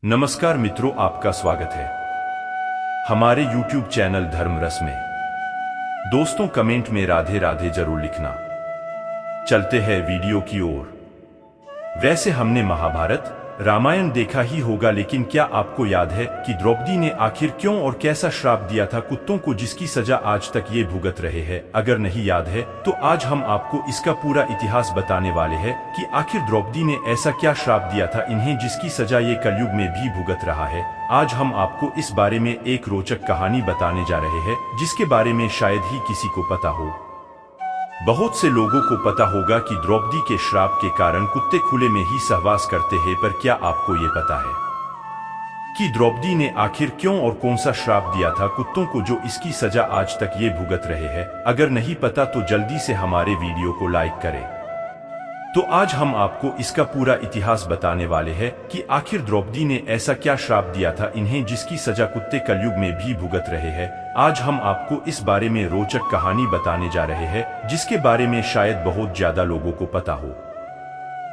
नमस्कार मित्रों, आपका स्वागत है हमारे YouTube चैनल धर्म रस में। दोस्तों, कमेंट में राधे राधे जरूर लिखना। चलते हैं वीडियो की ओर। वैसे हमने महाभारत रामायण देखा ही होगा, लेकिन क्या आपको याद है कि द्रौपदी ने आखिर क्यों और कैसा श्राप दिया था कुत्तों को, जिसकी सजा आज तक ये भुगत रहे हैं? अगर नहीं याद है तो आज हम आपको इसका पूरा इतिहास बताने वाले हैं कि आखिर द्रौपदी ने ऐसा क्या श्राप दिया था इन्हें, जिसकी सजा ये कलयुग में भी भुगत रहा है। आज हम आपको इस बारे में एक रोचक कहानी बताने जा रहे हैं, जिसके बारे में शायद ही किसी को पता हो। बहुत से लोगों को पता होगा कि द्रौपदी के श्राप के कारण कुत्ते खुले में ही सहवास करते हैं, पर क्या आपको ये पता है कि द्रौपदी ने आखिर क्यों और कौन सा श्राप दिया था कुत्तों को, जो इसकी सजा आज तक ये भुगत रहे हैं? अगर नहीं पता तो जल्दी से हमारे वीडियो को लाइक करें। तो आज हम आपको इसका पूरा इतिहास बताने वाले हैं कि आखिर द्रौपदी ने ऐसा क्या श्राप दिया था इन्हें, जिसकी सजा कुत्ते कलयुग में भी भुगत रहे हैं। आज हम आपको इस बारे में रोचक कहानी बताने जा रहे हैं, जिसके बारे में शायद बहुत ज्यादा लोगों को पता हो।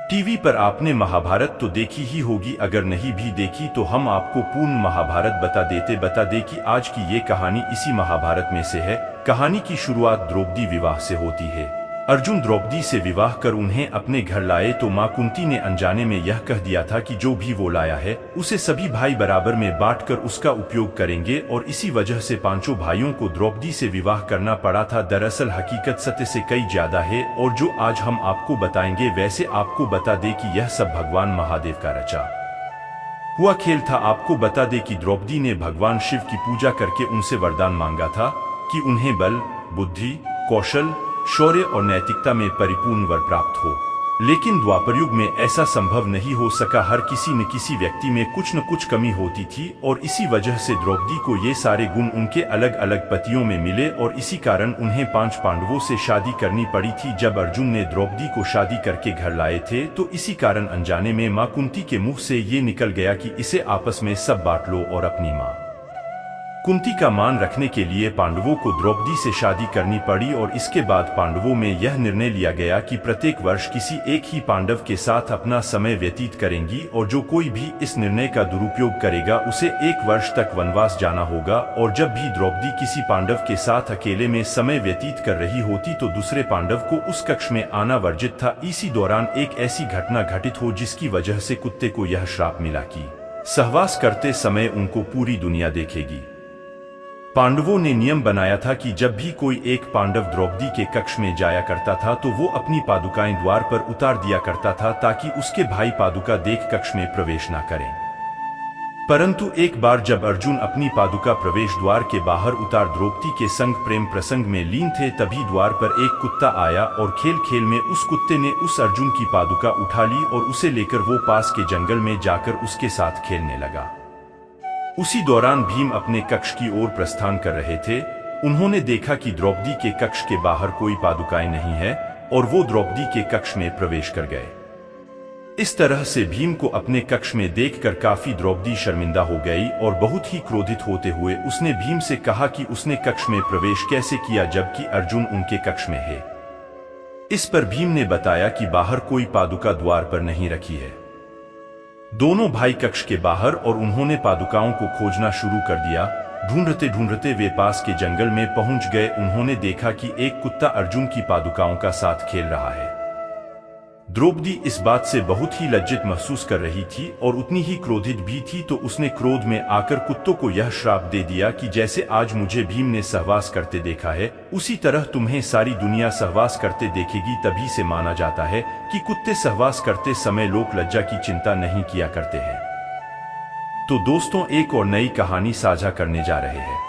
टीवी पर आपने महाभारत तो देखी ही होगी, अगर नहीं भी देखी तो हम आपको पूर्ण महाभारत बता दे कि आज की ये कहानी इसी महाभारत में से है। कहानी की शुरुआत द्रौपदी विवाह से होती है। अर्जुन द्रौपदी से विवाह कर उन्हें अपने घर लाए तो मां कुंती ने अनजाने में यह कह दिया था कि जो भी वो लाया है उसे सभी भाई बराबर में बांटकर उसका उपयोग करेंगे, और इसी वजह से पांचों भाइयों को द्रौपदी से विवाह करना पड़ा था। दरअसल हकीकत सत्य से कई ज्यादा है, और जो आज हम आपको बताएंगे वैसे आपको बता दे कि यह सब भगवान महादेव का रचा हुआ खेल था। आपको बता दे कि द्रौपदी ने भगवान शिव की पूजा करके उनसे वरदान मांगा था कि उन्हें बल, बुद्धि, कौशल, शौर्य और नैतिकता में परिपूर्ण वर प्राप्त हो। लेकिन द्वापर युग में ऐसा संभव नहीं हो सका। हर किसी न किसी व्यक्ति में कुछ न कुछ कमी होती थी, और इसी वजह से द्रौपदी को ये सारे गुण उनके अलग अलग पतियों में मिले, और इसी कारण उन्हें 5 पांडवों से शादी करनी पड़ी थी। जब अर्जुन ने द्रौपदी को शादी करके घर लाए थे तो इसी कारण अनजाने में मां कुंती के मुंह से ये निकल गया कि इसे आपस में सब बांट लो, और अपनी मां कुंती का मान रखने के लिए पांडवों को द्रौपदी से शादी करनी पड़ी। और इसके बाद पांडवों में यह निर्णय लिया गया कि प्रत्येक वर्ष किसी एक ही पांडव के साथ अपना समय व्यतीत करेंगी, और जो कोई भी इस निर्णय का दुरुपयोग करेगा उसे 1 वर्ष तक वनवास जाना होगा। और जब भी द्रौपदी किसी पांडव के साथ अकेले में समय व्यतीत कर रही होती तो दूसरे पांडव को उस कक्ष में आना वर्जित था। इसी दौरान एक ऐसी घटना घटित हो जिसकी वजह से कुत्ते को यह श्राप मिला कि सहवास करते समय उनको पूरी दुनिया देखेगी। पांडवों ने नियम बनाया था कि जब भी कोई एक पांडव द्रौपदी के कक्ष में जाया करता था तो वो अपनी पादुकाएं द्वार पर उतार दिया करता था, ताकि उसके भाई पादुका देख कक्ष में प्रवेश न करें। परंतु एक बार जब अर्जुन अपनी पादुका प्रवेश द्वार के बाहर उतार द्रौपदी के संग प्रेम प्रसंग में लीन थे, तभी द्वार पर एक कुत्ता आया, और खेल खेल में उस कुत्ते ने उस अर्जुन की पादुका उठा ली और उसे लेकर वो पास के जंगल में जाकर उसके साथ खेलने लगा। उसी दौरान भीम अपने कक्ष की ओर प्रस्थान कर रहे थे। उन्होंने देखा कि द्रौपदी के कक्ष के बाहर कोई पादुकाएं नहीं है, और वो द्रौपदी के कक्ष में प्रवेश कर गए। इस तरह से भीम को अपने कक्ष में देखकर काफी द्रौपदी शर्मिंदा हो गई, और बहुत ही क्रोधित होते हुए उसने भीम से कहा कि उसने कक्ष में प्रवेश कैसे किया जबकि अर्जुन उनके कक्ष में है। इस पर भीम ने बताया कि बाहर कोई पादुका द्वार पर नहीं रखी है। दोनों भाई कक्ष के बाहर, और उन्होंने पादुकाओं को खोजना शुरू कर दिया। ढूंढते ढूंढते वे पास के जंगल में पहुंच गए। उन्होंने देखा कि एक कुत्ता अर्जुन की पादुकाओं का साथ खेल रहा है। द्रौपदी इस बात से बहुत ही लज्जित महसूस कर रही थी और उतनी ही क्रोधित भी थी, तो उसने क्रोध में आकर कुत्तों को यह श्राप दे दिया कि जैसे आज मुझे भीम ने सहवास करते देखा है, उसी तरह तुम्हें सारी दुनिया सहवास करते देखेगी। तभी से माना जाता है कि कुत्ते सहवास करते समय लोक लज्जा की चिंता नहीं किया करते हैं। तो दोस्तों, एक और नई कहानी साझा करने जा रहे हैं।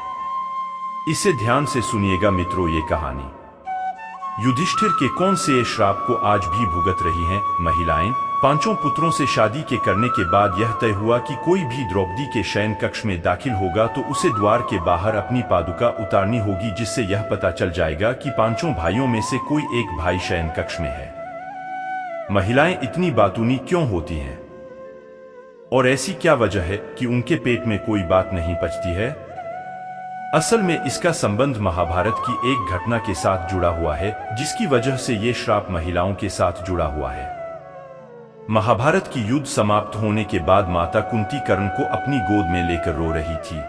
इसे ध्यान से सुनिएगा मित्रों। ये कहानी युधिष्ठिर के कौन से श्राप को आज भी भुगत रही हैं महिलाएं। 5 पुत्रों से शादी के करने के बाद यह तय हुआ कि कोई भी द्रौपदी के शयन कक्ष में दाखिल होगा तो उसे द्वार के बाहर अपनी पादुका उतारनी होगी, जिससे यह पता चल जाएगा कि 5 भाइयों में से कोई एक भाई शयन कक्ष में है। महिलाएं इतनी बातूनी क्यों होती हैं, और ऐसी क्या वजह है कि उनके पेट में कोई बात नहीं पचती है? असल में इसका संबंध महाभारत की एक घटना के साथ जुड़ा हुआ है, जिसकी वजह से ये श्राप महिलाओं के साथ जुड़ा हुआ है। महाभारत की युद्ध समाप्त होने के बाद माता कुंती कर्ण को अपनी गोद में लेकर रो रही थी।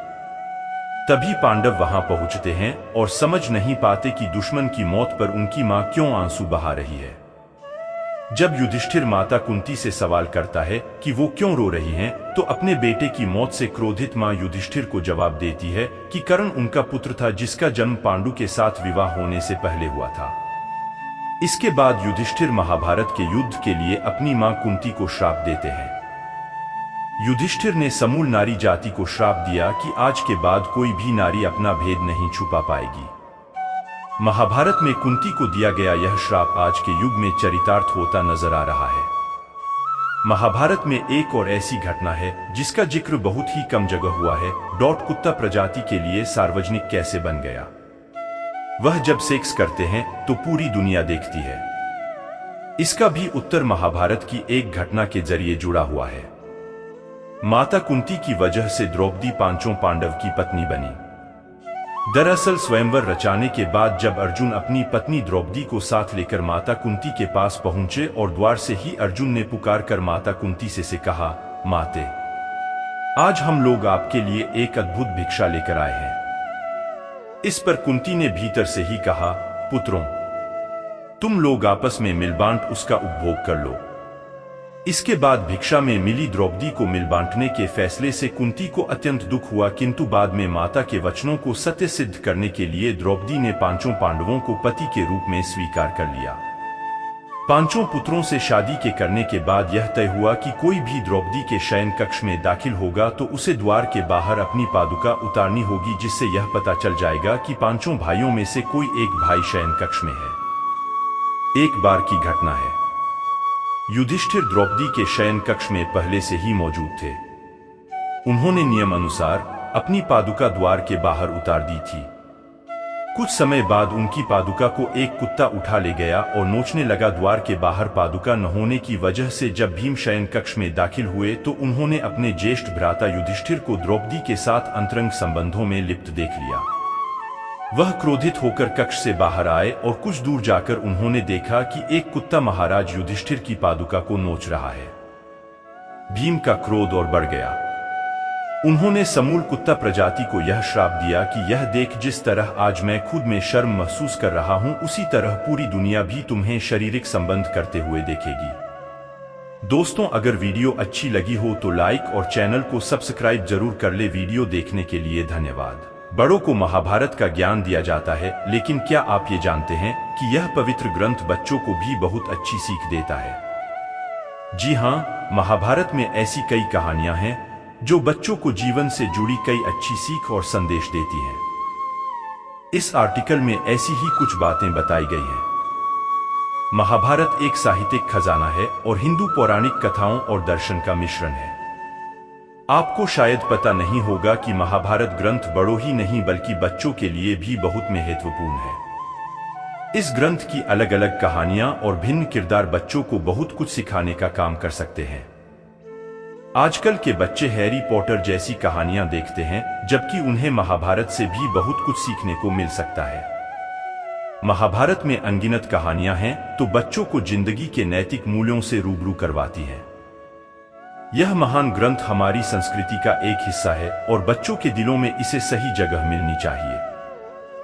तभी पांडव वहां पहुंचते हैं और समझ नहीं पाते कि दुश्मन की मौत पर उनकी मां क्यों आंसू बहा रही है। जब युधिष्ठिर माता कुंती से सवाल करता है कि वो क्यों रो रही हैं, तो अपने बेटे की मौत से क्रोधित मां युधिष्ठिर को जवाब देती है कि कर्ण उनका पुत्र था जिसका जन्म पांडु के साथ विवाह होने से पहले हुआ था। इसके बाद युधिष्ठिर महाभारत के युद्ध के लिए अपनी मां कुंती को श्राप देते हैं। युधिष्ठिर ने समूल नारी जाति को श्राप दिया कि आज के बाद कोई भी नारी अपना भेद नहीं छुपा पाएगी। महाभारत में कुंती को दिया गया यह श्राप आज के युग में चरितार्थ होता नजर आ रहा है। महाभारत में एक और ऐसी घटना है जिसका जिक्र बहुत ही कम जगह हुआ है। कुत्ता प्रजाति के लिए सार्वजनिक कैसे बन गया। वह जब सेक्स करते हैं तो पूरी दुनिया देखती है। इसका भी उत्तर महाभारत की एक घटना के जरिए जुड़ा हुआ है। माता कुंती की वजह से द्रौपदी पांचों पांडव की पत्नी बनी। दरअसल स्वयंवर रचाने के बाद जब अर्जुन अपनी पत्नी द्रौपदी को साथ लेकर माता कुंती के पास पहुंचे और द्वार से ही अर्जुन ने पुकार कर माता कुंती से कहा, माते, आज हम लोग आपके लिए एक अद्भुत भिक्षा लेकर आए हैं। इस पर कुंती ने भीतर से ही कहा, पुत्रों, तुम लोग आपस में मिल बांट उसका उपभोग कर लो। इसके बाद भिक्षा में मिली द्रौपदी को मिल बांटने के फैसले से कुंती को अत्यंत दुख हुआ, किंतु बाद में माता के वचनों को सत्य सिद्ध करने के लिए द्रौपदी ने पांचों पांडवों को पति के रूप में स्वीकार कर लिया। पांचों पुत्रों से शादी के करने के बाद यह तय हुआ कि कोई भी द्रौपदी के शयन कक्ष में दाखिल होगा तो उसे द्वार के बाहर अपनी पादुका उतारनी होगी, जिससे यह पता चल जाएगा कि पांचों भाइयों में से कोई एक भाई शयन कक्ष में है। एक बार की घटना है। युधिष्ठिर द्रौपदी के शयन कक्ष में पहले से ही मौजूद थे। उन्होंने नियम अनुसार अपनी पादुका द्वार के बाहर उतार दी थी। कुछ समय बाद उनकी पादुका को एक कुत्ता उठा ले गया और नोचने लगा। द्वार के बाहर पादुका न होने की वजह से जब भीम शयन कक्ष में दाखिल हुए तो उन्होंने अपने ज्येष्ठ भ्राता युधिष्ठिर को द्रौपदी के साथ अंतरंग संबंधों में लिप्त देख लिया। वह क्रोधित होकर कक्ष से बाहर आए और कुछ दूर जाकर उन्होंने देखा कि एक कुत्ता महाराज युधिष्ठिर की पादुका को नोच रहा है। भीम का क्रोध और बढ़ गया। उन्होंने समूल कुत्ता प्रजाति को यह श्राप दिया कि यह देख, जिस तरह आज मैं खुद में शर्म महसूस कर रहा हूं, उसी तरह पूरी दुनिया भी तुम्हें शारीरिक संबंध करते हुए देखेगी। दोस्तों, अगर वीडियो अच्छी लगी हो तो लाइक और चैनल को सब्सक्राइब जरूर कर ले। वीडियो देखने के लिए धन्यवाद। बड़ों को महाभारत का ज्ञान दिया जाता है, लेकिन क्या आप ये जानते हैं कि यह पवित्र ग्रंथ बच्चों को भी बहुत अच्छी सीख देता है। जी हाँ, महाभारत में ऐसी कई कहानियां हैं जो बच्चों को जीवन से जुड़ी कई अच्छी सीख और संदेश देती हैं। इस आर्टिकल में ऐसी ही कुछ बातें बताई गई हैं। महाभारत एक साहित्यिक खजाना है और हिंदू पौराणिक कथाओं और दर्शन का मिश्रण है। आपको शायद पता नहीं होगा कि महाभारत ग्रंथ बड़ों ही नहीं बल्कि बच्चों के लिए भी बहुत महत्वपूर्ण है। इस ग्रंथ की अलग अलग कहानियां और भिन्न किरदार बच्चों को बहुत कुछ सिखाने का काम कर सकते हैं। आजकल के बच्चे हैरी पॉटर जैसी कहानियां देखते हैं, जबकि उन्हें महाभारत से भी बहुत कुछ सीखने को मिल सकता है। महाभारत में अनगिनत कहानियां हैं तो बच्चों को जिंदगी के नैतिक मूल्यों से रूबरू करवाती हैं। यह महान ग्रंथ हमारी संस्कृति का एक हिस्सा है और बच्चों के दिलों में इसे सही जगह मिलनी चाहिए।